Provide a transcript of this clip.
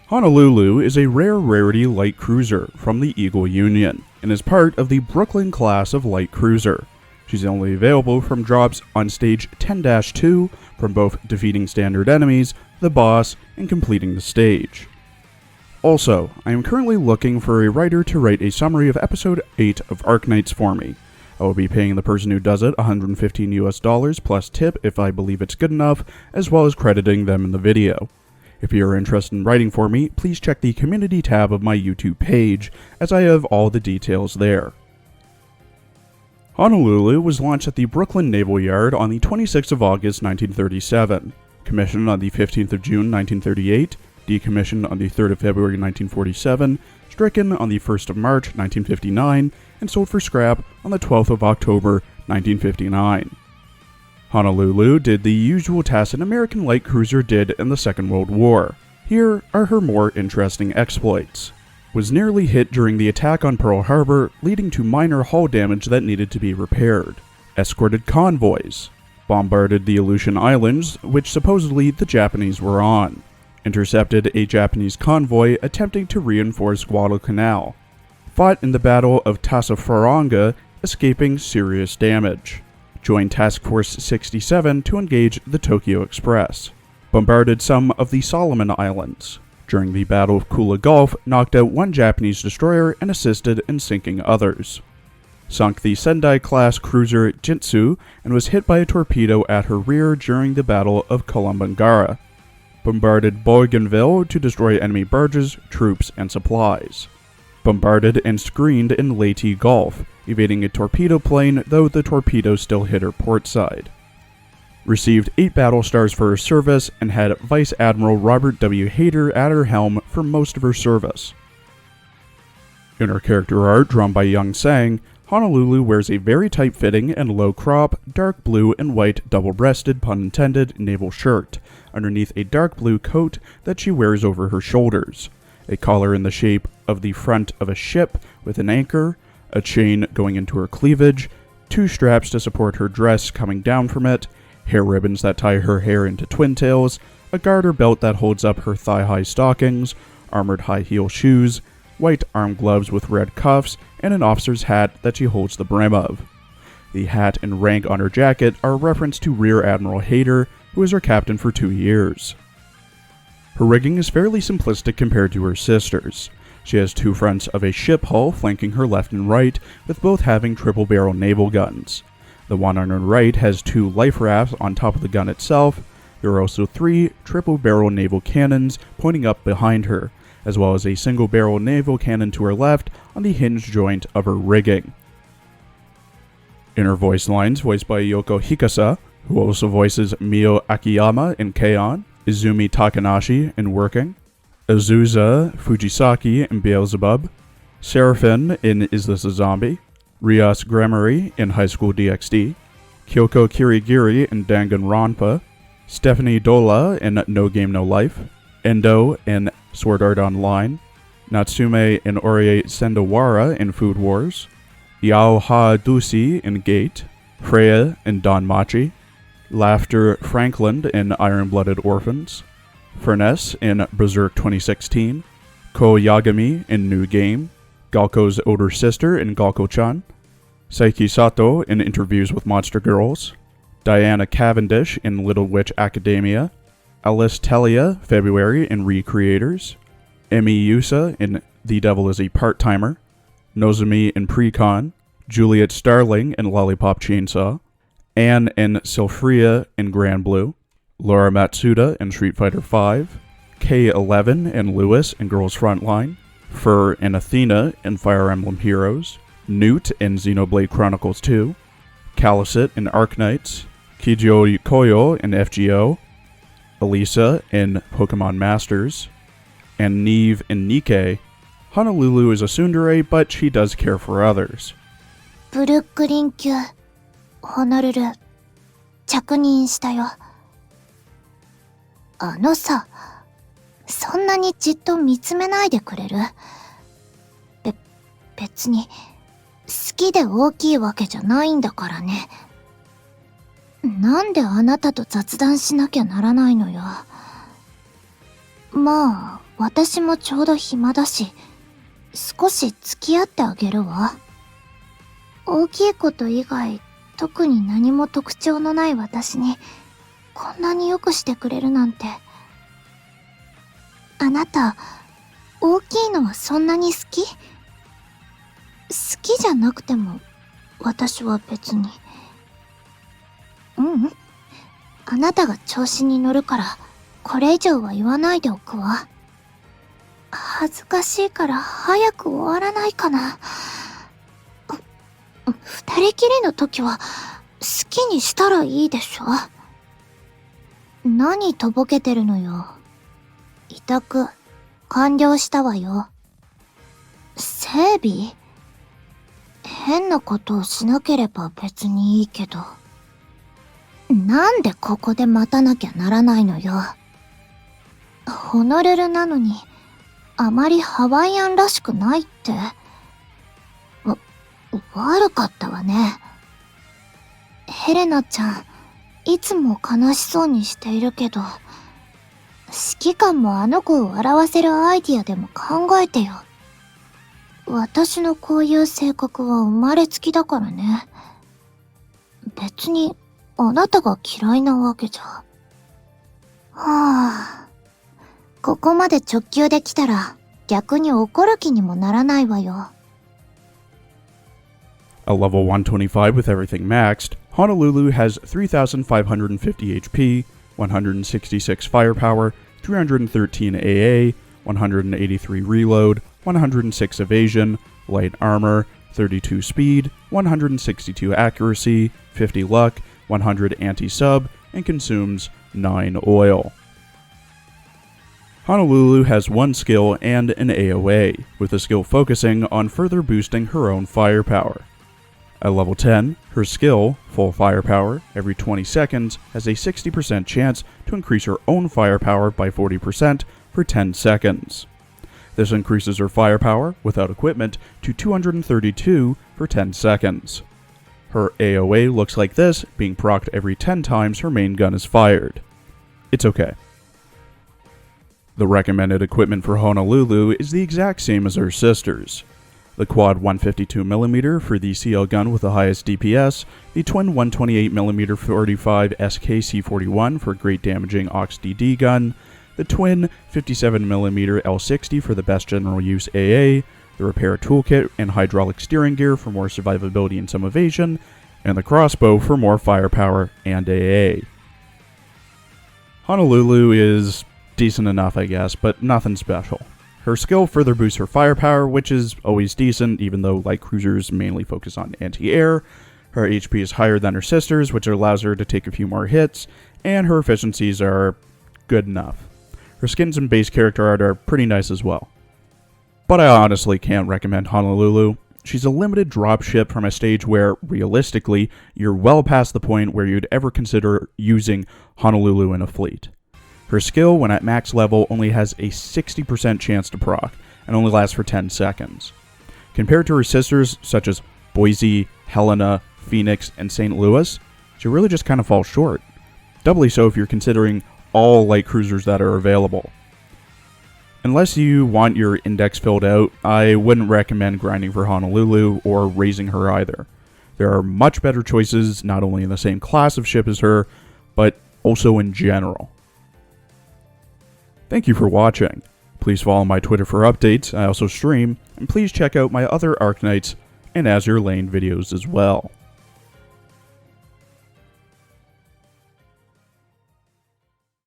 Honolulu is a rare rarity light cruiser from the Eagle Union and is part of the Brooklyn class of light cruiser. She's only available from drops on stage 10-2 from both defeating standard enemies, the boss, and completing the stage. Also, I am currently looking for a writer to write a summary of episode 8 of Arknights for me. I will be paying the person who does it $115 plus tip if I believe it's good enough, as well as crediting them in the video. If you are interested in writing for me, please check the community tab of my YouTube page, as I have all the details there. Honolulu was launched at the Brooklyn Naval Yard on the 26th of August 1937, commissioned on the 15th of June 1938, decommissioned on the 3rd of February 1947, stricken on the 1st of March 1959, and sold for scrap on the 12th of October 1959. Honolulu did the usual tasks an American light cruiser did in the Second World War. Here are her more interesting exploits. Was nearly hit during the attack on Pearl Harbor, leading to minor hull damage that needed to be repaired. Escorted convoys. Bombarded the Aleutian Islands, which supposedly the Japanese were on. Intercepted a Japanese convoy attempting to reinforce Guadalcanal. Fought in the Battle of Tassafaronga, escaping serious damage. Joined Task Force 67 to engage the Tokyo Express. Bombarded some of the Solomon Islands. During the Battle of Kula Gulf, knocked out one Japanese destroyer and assisted in sinking others. Sunk the Sendai-class cruiser Jitsu and was hit by a torpedo at her rear during the Battle of Kolombangara. Bombarded Bougainville to destroy enemy barges, troops, and supplies. Bombarded and screened in Leyte Gulf, evading a torpedo plane, though the torpedo still hit her port side. Received 8 battle stars for her service and had Vice Admiral Robert W. Hayter at her helm for most of her service. In her character art, drawn by Young Sang, Honolulu wears a very tight-fitting and low-crop, dark blue and white double-breasted, pun intended, naval shirt, underneath a dark blue coat that she wears over her shoulders, a collar in the shape of the front of a ship with an anchor, a chain going into her cleavage, 2 straps to support her dress coming down from it, hair ribbons that tie her hair into twin tails, a garter belt that holds up her thigh-high stockings, armored high-heel shoes, white arm gloves with red cuffs, and an officer's hat that she holds the brim of. The hat and rank on her jacket are a reference to Rear Admiral Hayter, who was her captain for 2 years. Her rigging is fairly simplistic compared to her sisters. She has 2 fronts of a ship hull flanking her left and right, with both having triple-barrel naval guns. The one on her right has 2 life rafts on top of the gun itself. There are also 3 triple-barrel naval cannons pointing up behind her, as well as a single-barrel naval cannon to her left on the hinge joint of her rigging. In her voice lines, voiced by Yoko Hikasa, who also voices Mio Akiyama in K-On!, Izumi Takanashi in Working, Azusa Fujisaki in Beelzebub, Seraphin in Is This a Zombie?, Rias Gremory in High School DxD, Kyoko Kirigiri in Danganronpa, Stephanie Dola in No Game No Life, Endo in Sword Art Online, Natsume in Orie Sendawara in Food Wars, Yao Ha Dusi in Gate, Freya in Danmachi, Laughter Franklin in Iron-Blooded Orphans, Furness in Berserk 2016, Ko Yagami in New Game, Galko's older sister in Galko-chan, Saiki Sato in Interviews with Monster Girls, Diana Cavendish in Little Witch Academia, Alice Telia, February in Recreators, Emi Yusa in The Devil is a Part-Timer, Nozomi in Precon, Juliet Starling in Lollipop Chainsaw, Anne and Sylphria in Grand Blue, Laura Matsuda in Street Fighter V, K11 and Lewis in Girls Frontline, Fur and Athena in Fire Emblem Heroes, Newt in Xenoblade Chronicles 2, Calicut in Arknights, Kijo Koyo in FGO, Elisa in Pokemon Masters, and Neve in Nikkei. Honolulu is a tsundere, but she does care for others. ブルックリン級ホノルル着任したよ。あのさ、そんなにじっと見つめないでくれる？別に好きで大きいわけじゃないんだからね。なんであなたと雑談しなきゃならないのよ。まあ私もちょうど暇だし、少し付き合ってあげるわ。大きいこと以外、特に何も特徴のない私に、こんなによくしてくれるなんて。あなた、大きいのはそんなに好き？好きじゃなくても、私は別に。あなたが調子に乗るから、これ以上は言わないでおくわ。恥ずかしいから早く終わらないかな。二人きりの時は、好きにしたらいいでしょ。何とぼけてるのよ。委託、完了したわよ。整備？変なことをしなければ別にいいけど。なんでここで待たなきゃならないのよ。ホノルルなのに、あまりハワイアンらしくないって。悪かったわね。ヘレナちゃん、いつも悲しそうにしているけど、指揮官もあの子を笑わせるアイディアでも考えてよ。私のこういう性格は生まれつきだからね。別に、あなたが嫌いなわけじゃ。はあ、ここまで直球で来たら、逆に怒る気にもならないわよ。At level 125 with everything maxed, Honolulu has 3,550 HP, 166 firepower, 313 AA, 183 reload, 106 evasion, light armor, 32 speed, 162 accuracy, 50 luck, 100 anti-sub, and consumes 9 oil. Honolulu has one skill and an AoA, with the skill focusing on further boosting her own firepower. At level 10, her skill, Full Firepower, every 20 seconds has a 60% chance to increase her own firepower by 40% for 10 seconds. This increases her firepower, without equipment, to 232 for 10 seconds. Her AoA looks like this, being procced every 10 times her main gun is fired. It's okay. The recommended equipment for Honolulu is the exact same as her sisters. The quad 152mm for the CL gun with the highest DPS, the twin 128mm 45 SKC-41 for great damaging AUX-DD gun, the twin 57mm L60 for the best general use AA, the repair toolkit and hydraulic steering gear for more survivability and some evasion, and the crossbow for more firepower and AA. Honolulu is decent enough, I guess, but nothing special. Her skill further boosts her firepower, which is always decent, even though light cruisers mainly focus on anti-air. Her HP is higher than her sister's, which allows her to take a few more hits, and her efficiencies are good enough. Her skins and base character art are pretty nice as well. But I honestly can't recommend Honolulu. She's a limited dropship from a stage where, realistically, you're well past the point where you'd ever consider using Honolulu in a fleet. Her skill, when at max level, only has a 60% chance to proc, and only lasts for 10 seconds. Compared to her sisters, such as Boise, Helena, Phoenix, and St. Louis, she really just kind of falls short. Doubly so if you're considering all light cruisers that are available. Unless you want your index filled out, I wouldn't recommend grinding for Honolulu or raising her either. There are much better choices, not only in the same class of ship as her, but also in general. Thank you for watching. Please follow my Twitter for updates, I also stream, and please check out my other Arknights and Azur Lane videos as well.